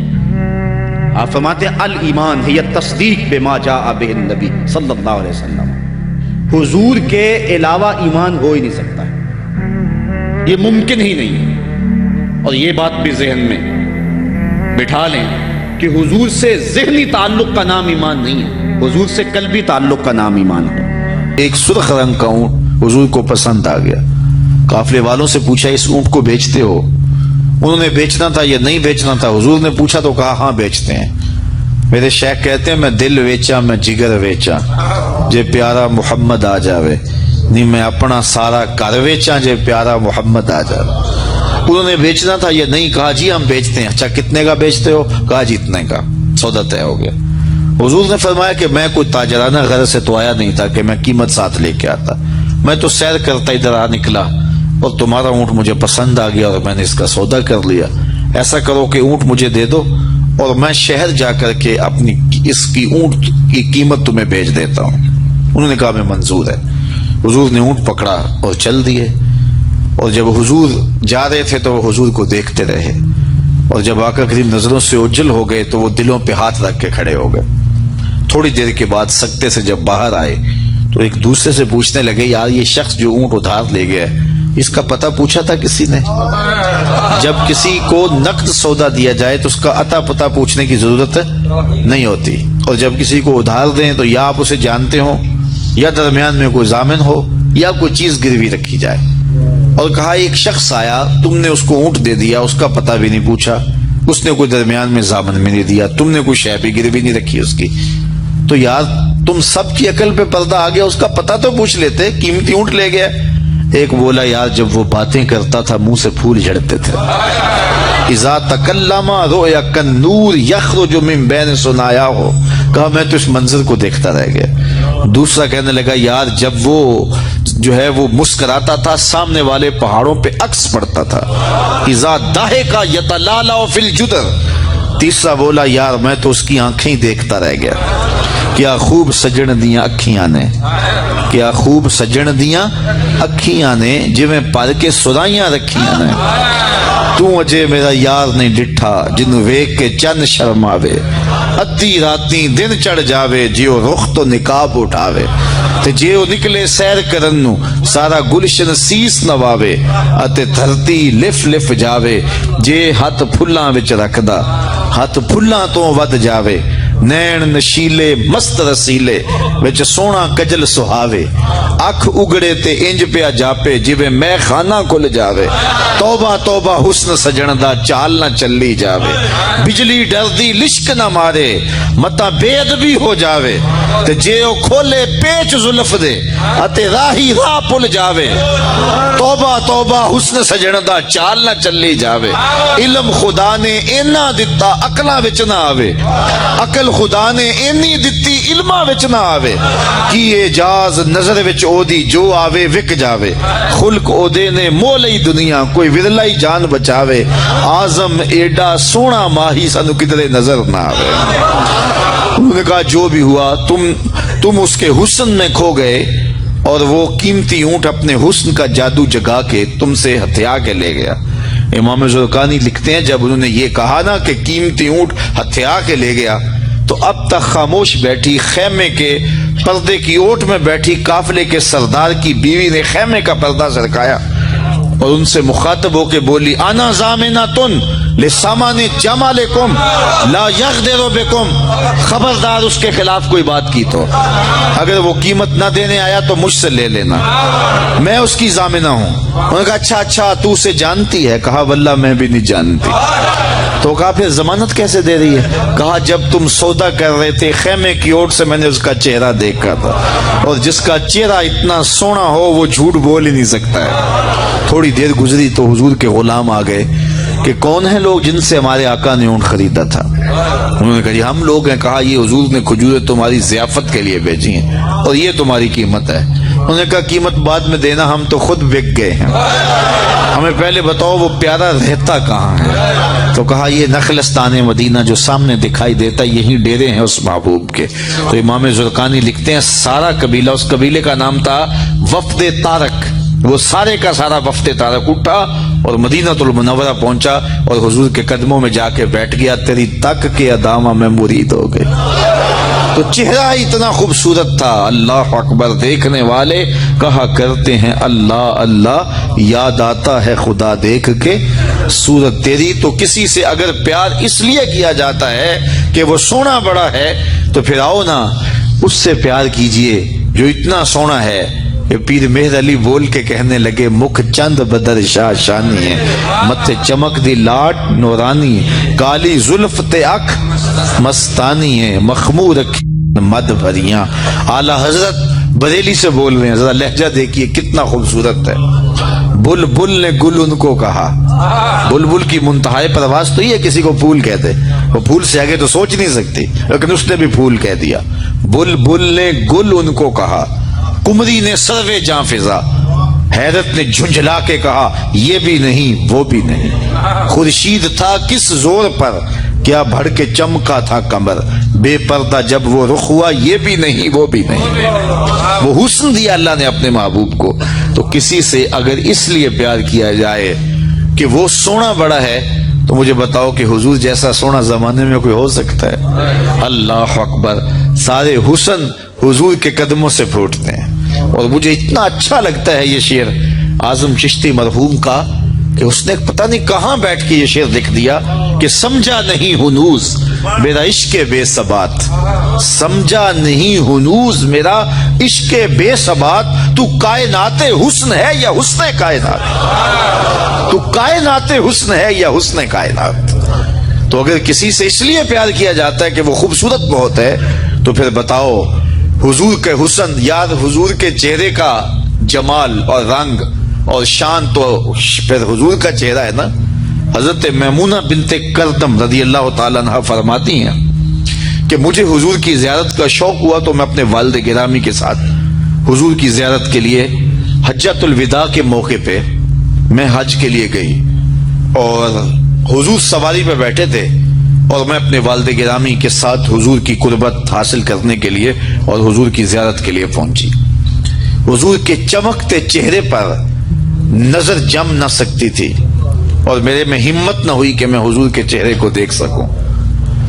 آپ فرماتے ہیں الایمان ہی تصدیق بما جاء بہ النبی صلی اللہ علیہ وسلم، حضور کے علاوہ ایمان ہو ہی نہیں سکتا ہے، یہ ممکن ہی نہیں ہے۔ اور یہ بات بھی ذہن میں بٹھا لیں کہ حضور سے ذہنی تعلق کا نام ایمان نہیں ہے، حضور سے قلبی تعلق کا نام ایمان ہے۔ ایک سرخ رنگ کا اونٹ حضور کو پسند آ گیا، قافلے والوں سے پوچھا اس اونٹ کو بیچتے ہو؟ انہوں نے بیچنا تھا یا نہیں بیچنا تھا، حضور نے پوچھا تو کہا ہاں بیچتے ہیں۔ میرے شیخ کہتے ہیں میں دل ویچا میں جگر ویچا جے پیارا محمد آ جاوے، نہیں میں اپنا سارا گھر ویچا جے پیارا محمد آ جاوے۔ انہوں نے بیچنا تھا یا نہیں، کہا جی ہم بیچتے ہیں۔ اچھا کتنے کا بیچتے ہو؟ کہا جی اتنے کا، سودا طے ہو گیا۔ حضور نے فرمایا کہ میں کوئی تاجرانہ غرض سے تو آیا نہیں تھا کہ میں قیمت ساتھ لے کے آتا، میں تو سیر کرتا ادھر آ نکلا اور تمہارا اونٹ مجھے پسند آ گیا اور میں نے اس کا سودا کر لیا۔ ایسا کرو کہ اونٹ مجھے دے دو اور میں شہر جا کر کے اپنی اس کی اونٹ کی قیمت تمہیں بھیج دیتا ہوں۔ انہوں نے کہا میں منظور ہے۔ حضور نے اونٹ پکڑا اور چل دیے، اور جب حضور جا رہے تھے تو وہ حضور کو دیکھتے رہے، اور جب آقا کریم نظروں سے اوجھل ہو گئے تو وہ دلوں پہ ہاتھ رکھ کے کھڑے ہو گئے۔ تھوڑی دیر کے بعد سکتے سے جب باہر آئے تو ایک دوسرے سے پوچھنے لگے یار یہ شخص جو اونٹ ادھار لے گیا اس کا پتہ پوچھا تھا کسی نے؟ جب کسی کو نقد سودا دیا جائے تو اس کا عطا پتہ پوچھنے کی ضرورت نہیں ہوتی، اور جب کسی کو ادھار دیں تو یا آپ اسے جانتے ہو یا درمیان میں کوئی ضامن ہو یا کوئی چیز گروی رکھی جائے۔ اور کہا ایک شخص آیا، تم نے اس کو اونٹ دے دیا، اس کا پتہ بھی نہیں پوچھا، اس نے کوئی درمیان میں ضامن میں نہیں دیا، تم نے کوئی شے بھی گروی نہیں رکھی اس کی، تو یار تم سب کی عقل پہ پردہ آ گیا، اس کا پتہ تو پوچھ لیتے، قیمتی اونٹ لے گیا۔ ایک بولا یار جب وہ باتیں کرتا تھا منہ سے پھول جھڑتے تھے، اذا تکلم رؤیا کالنور یخرج من بین ثنایا ہو، کہا میں تو اس منظر کو دیکھتا رہ گیا۔ دوسرا کہنے لگا یار جب وہ جو ہے وہ مسکراتا تھا سامنے والے پہاڑوں پہ عکس پڑتا تھا، اذا ضحک یتلالا فی الجدر، تیسرا بولا یار میں تو اس کی آنکھیں ہی دیکھتا رہ گیا، کیا خوب سجن دیاں اکھیاں نے، کیا خوب سجن دیاں اکھیاں نے، جویں پر کے سرائیاں رکھیاں نے، تو اجے میرا یار نہیں ڈٹھا جنوں ویکھ کے چند شرماوے، ادھی راتی دن چڑھ جاوے جیو رخ تو نقاب اٹھاوے، تے جیو نکلے سیر کرن نو سارا گلشن سیس نواوے، اتے دھرتی لف لف جاوے جے ہاتھ پھلاں وچ رکھدا، ہاتھ پھلاں تو ود جاوے، نین نشیلے مست رسیلے وچ سونا کجل سہاوے، اکھ اگڑے تے انج پیا جاپے جویں میں خانہ کھل جاوے، توبہ توبہ حسن سجن دا چال نہ چلی جاوے، بجلی ڈردی لشک نہ مارے متا بے ادبی ہو جاوے، تے جے او کھولے پیچ زلف دے اتے راہی راہ پل جاوے، توبہ توبہ حسن سجن دا چال نہ چلی جاوے، علم خدا نے اینا دتا عقلاں وچ نہ آوے، عقل خدا نے اینی دتی علماں وچ نہ آوے، کی اعجاز نظر وچ او دی جو آوے وک جاوے، خلق او دے نے مولئی دنیا کوئی ورلائی جان بچاوے، آزم ایڈا سونا ماہی سانو کدرے نظر نہ آوے۔ انہوں نے کہا جو بھی ہوا تم اس کے حسن میں کھو گئے، اور وہ قیمتی اونٹ اپنے حسن کا جادو جگا کے تم سے ہتھیا کے لے گیا۔ امام زرقانی لکھتے ہیں جب انہوں نے یہ کہا نا کہ قیمتی اونٹ ہتھیا کے لے گیا، تو اب تک خاموش بیٹھی خیمے کے پردے کی اوٹ میں بیٹھی قافلے کے سردار کی بیوی نے خیمے کا پردہ سرکایا اور ان سے مخاطب ہو کے بولی انا ضامنۃ لسامان جمالکم لا یغدر بکم، خبردار اس کے خلاف کوئی بات کی تو اگر وہ قیمت نہ دینے آیا تو مجھ سے لے لینا، میں اس کی ضامنہ ہوں۔ انہوں نے کہا اچھا تو اسے جانتی ہے؟ کہا واللہ میں بھی نہیں جانتی۔ تو کہا پھر ضمانت کیسے دے رہی ہے؟ کہا جب تم سودا کر رہے تھے خیمے کی اوٹ سے میں نے اس کا چہرہ دیکھا تھا، اور جس کا چہرہ اتنا سونا ہو وہ جھوٹ بول ہی نہیں سکتا ہے۔ تھوڑی دیر گزری تو حضور کے غلام آ گئے کہ کون ہیں لوگ جن سے ہمارے آقا نے اونٹ خریدا تھا؟ انہوں نے کہا جی ہم لوگ ہیں۔ کہا یہ حضور نے کھجوریں تمہاری ضیافت کے لیے بھیجی ہیں اور یہ تمہاری قیمت ہے۔ انہوں نے کہا قیمت بعد میں دینا، ہم تو خود بک گئے ہیں، ہمیں پہلے بتاؤ وہ پیارا رہتا کہاں ہے؟ تو کہا یہ نخلستان مدینہ جو سامنے دکھائی دیتا ہے یہی ڈیرے ہیں اس محبوب کے۔ تو امام زرقانی لکھتے ہیں سارا قبیلہ، اس قبیلے کا نام تھا وفد طارق، وہ سارے کا سارا وفد طارق اٹھا اور مدینہ المنورہ پہنچا اور حضور کے قدموں میں جا کے بیٹھ گیا، تیری تک کے ادامہ میں مرید ہو گئے۔ تو چہرہ اتنا خوبصورت تھا، اللہ اکبر، دیکھنے والے کہا کرتے ہیں اللہ اللہ، یاد آتا ہے خدا دیکھ کے صورت تیری۔ تو کسی سے اگر پیار اس لیے کیا جاتا ہے کہ وہ سونا بڑا ہے تو پھر آؤ نا اس سے پیار کیجئے جو اتنا سونا ہے۔ یہ پیر مہر علی بول کے کہنے لگے مکھ چند بدر شاہ شانی ہے، مت چمک دی لاٹ نورانی ہے، کالی زلف تے اکھ مستانی ہے، مخمور مد بھریاں۔ اعلی حضرت بریلی سے بول رہے ہیں، ذرا لہجہ دیکھیے کتنا خوبصورت ہے۔ بلبل نے گل ان کو کہا، بلبل کی منتہائی پرواز تو یہ کسی کو پھول کہتے، وہ پھول سے آگے تو سوچ نہیں سکتی، لیکن اس نے بھی پھول کہہ دیا۔ بلبل نے گل ان کو کہا، کمری نے سروے جاں فضا، حیرت نے جھنجھلا کے کہا یہ بھی نہیں وہ بھی نہیں، خورشید تھا کس زور پر کیا بھڑ کے چمکا تھا کمر، بے پردہ جب وہ رخ ہوا یہ بھی نہیں وہ بھی نہیں۔ وہ حسن دیا اللہ نے اپنے محبوب کو، تو کسی سے اگر اس لیے پیار کیا جائے کہ وہ سونا بڑا ہے تو مجھے بتاؤ کہ حضور جیسا سونا زمانے میں کوئی ہو سکتا ہے؟ اللہ اکبر، سارے حسن حضور کے قدموں سے پھوٹتے ہیں۔ اور مجھے اتنا اچھا لگتا ہے یہ شعر اعظم چشتی مرحوم کا کہ اس نے پتہ نہیں کہاں بیٹھ کے یہ شعر لکھ دیا کہ سمجھا نہیں ہنوز میرا عشق بے ثبات، سمجھا نہیں ہنوز میرا عشق بے ثبات، تو کائنات حسن ہے یا حسن کائنات، تو کائنات حسن ہے یا حسن کائنات۔ تو اگر کسی سے اس لیے پیار کیا جاتا ہے کہ وہ خوبصورت بہت ہے تو پھر بتاؤ حضور کے حسن، یاد حضور کے چہرے کا جمال اور رنگ اور شان تو پھر حضور کا چہرہ ہے نا۔ حضرت میمونہ بنت کردم رضی اللہ تعالیٰ عنہ فرماتی ہیں کہ مجھے حضور کی زیارت کا شوق ہوا تو میں اپنے والد گرامی کے ساتھ حضور کی زیارت کے لیے حجۃ الوداع کے موقع پہ میں حج کے لیے گئی، اور حضور سواری پہ بیٹھے تھے اور میں اپنے والد گرامی کے ساتھ حضور کی قربت حاصل کرنے کے لیے اور حضور کی زیارت کے لیے پہنچی۔ حضور کے چمکتے چہرے پر نظر جم نہ سکتی تھی اور میرے میں ہمت نہ ہوئی کہ میں حضور کے چہرے کو دیکھ سکوں،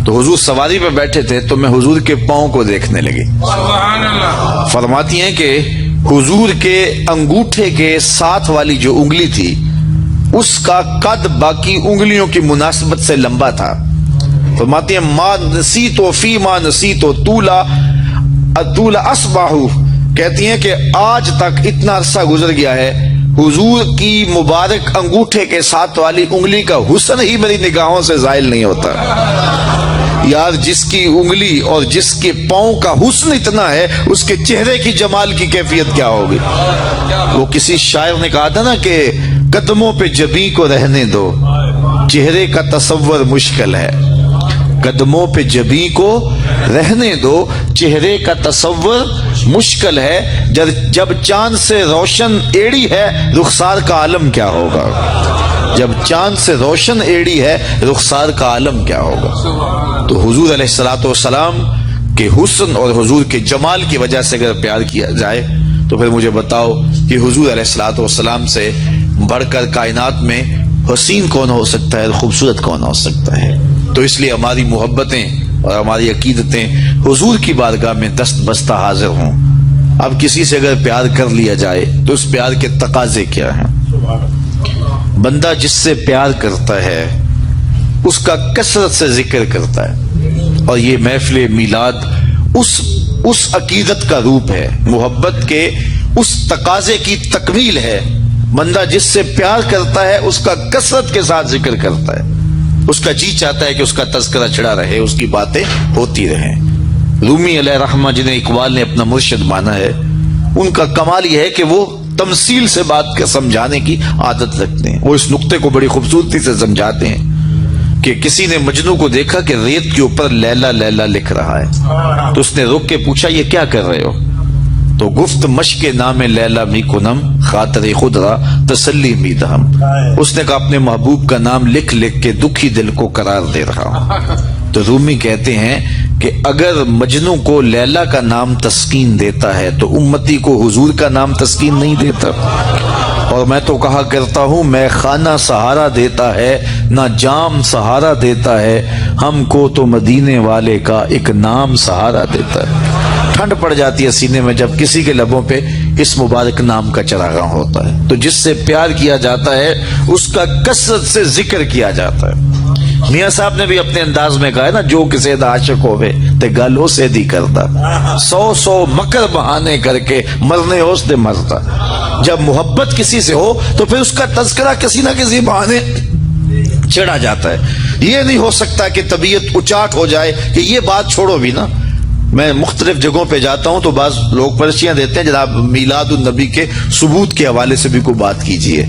تو حضور سواری پہ بیٹھے تھے تو میں حضور کے پاؤں کو دیکھنے لگی۔ فرماتی ہیں کہ حضور کے انگوٹھے کے ساتھ والی جو انگلی تھی اس کا قد باقی انگلیوں کی مناسبت سے لمبا تھا۔ فرماتی ہیں ما نسیتو فی ما نسیتو طولا اصباحو، کہتی ہیں کہ آج تک اتنا عرصہ گزر گیا ہے، حضور کی مبارک انگوٹھے کے ساتھ والی انگلی کا حسن ہی میری نگاہوں سے زائل نہیں ہوتا۔ یار جس کی انگلی اور جس کے پاؤں کا حسن اتنا ہے اس کے چہرے کی جمال کی کیفیت کیا ہوگی؟ وہ کسی شاعر نے کہا تھا نا کہ قدموں پہ جبیں کو رہنے دو، چہرے کا تصور مشکل ہے۔ قدموں پہ جبیں کو رہنے دو، چہرے کا تصور مشکل ہے۔ جب چاند سے روشن ایڑی ہے رخسار کا عالم کیا ہوگا؟ جب چاند سے روشن ایڑی ہے رخسار کا عالم کیا ہوگا؟ تو حضور علیہ الصلوۃ والسلام کے حسن اور حضور کے جمال کی وجہ سے اگر پیار کیا جائے تو پھر مجھے بتاؤ کہ حضور علیہ الصلوۃ والسلام سے بڑھ کر کائنات میں حسین کون ہو سکتا ہے، خوبصورت کون ہو سکتا ہے؟ تو اس لیے ہماری محبتیں اور ہماری عقیدتیں حضور کی بارگاہ میں دست بستہ حاضر ہوں۔ اب کسی سے اگر پیار کر لیا جائے تو اس پیار کے تقاضے کیا ہیں؟ بندہ جس سے پیار کرتا ہے اس کا کثرت سے ذکر کرتا ہے، اور یہ محفل میلاد اس عقیدت کا روپ ہے، محبت کے اس تقاضے کی تکمیل ہے۔ بندہ جس سے پیار کرتا ہے اس کا کثرت کے ساتھ ذکر کرتا ہے، اس کا جی چاہتا ہے کہ اس کا تذکرہ چڑھا رہے، اس کی باتیں ہوتی رہیں۔ رومی علیہ رحمہ جنہیں اقبال نے اپنا مرشد مانا ہے، ان کا کمال یہ ہے کہ وہ تمثیل سے بات کے سمجھانے کی عادت رکھتے ہیں۔ وہ اس نقطے کو بڑی خوبصورتی سے سمجھاتے ہیں کہ کسی نے مجنو کو دیکھا کہ ریت کے اوپر لیلا لیلا لکھ رہا ہے، تو اس نے رک کے پوچھا یہ کیا کر رہے ہو؟ تو گفت مشق نام لیلا می کنم خاطر خود را تسلی می دہم، اس نے کہا اپنے محبوب کا نام لکھ لکھ کے دکھی دل کو قرار دے رہا ہوں۔ تو رومی کہتے ہیں کہ اگر مجنو کو لیلا کا نام تسکین دیتا ہے تو امتی کو حضور کا نام تسکین نہیں دیتا۔ اور میں تو کہا کرتا ہوں میں خانہ سہارا دیتا ہے نہ جام سہارا دیتا ہے، ہم کو تو مدینے والے کا ایک نام سہارا دیتا ہے۔ ٹھنڈ پڑ جاتی ہے سینے میں جب کسی کے لبوں پہ اس مبارک نام کا چراغاں ہوتا ہے۔ تو جس سے پیار کیا جاتا ہے اس کا کثرت سے ذکر کیا جاتا ہے۔ میاں صاحب نے بھی اپنے انداز میں کہا ہے نا، جو کسی دا عاشق ہوئے تے گالو سے دی کردا، 100 مکر بہانے کر کے مرنے ہوس دے مرتا۔ جب محبت کسی سے ہو تو پھر اس کا تذکرہ کسی نہ کسی بہانے چڑھا جاتا ہے۔ یہ نہیں ہو سکتا کہ طبیعت اچاٹ ہو جائے کہ یہ بات چھوڑو بھی نا۔ میں مختلف جگہوں پہ جاتا ہوں تو بعض لوگ پرچیاں دیتے ہیں جناب میلاد النبی کے ثبوت کے حوالے سے بھی کوئی بات کیجیے،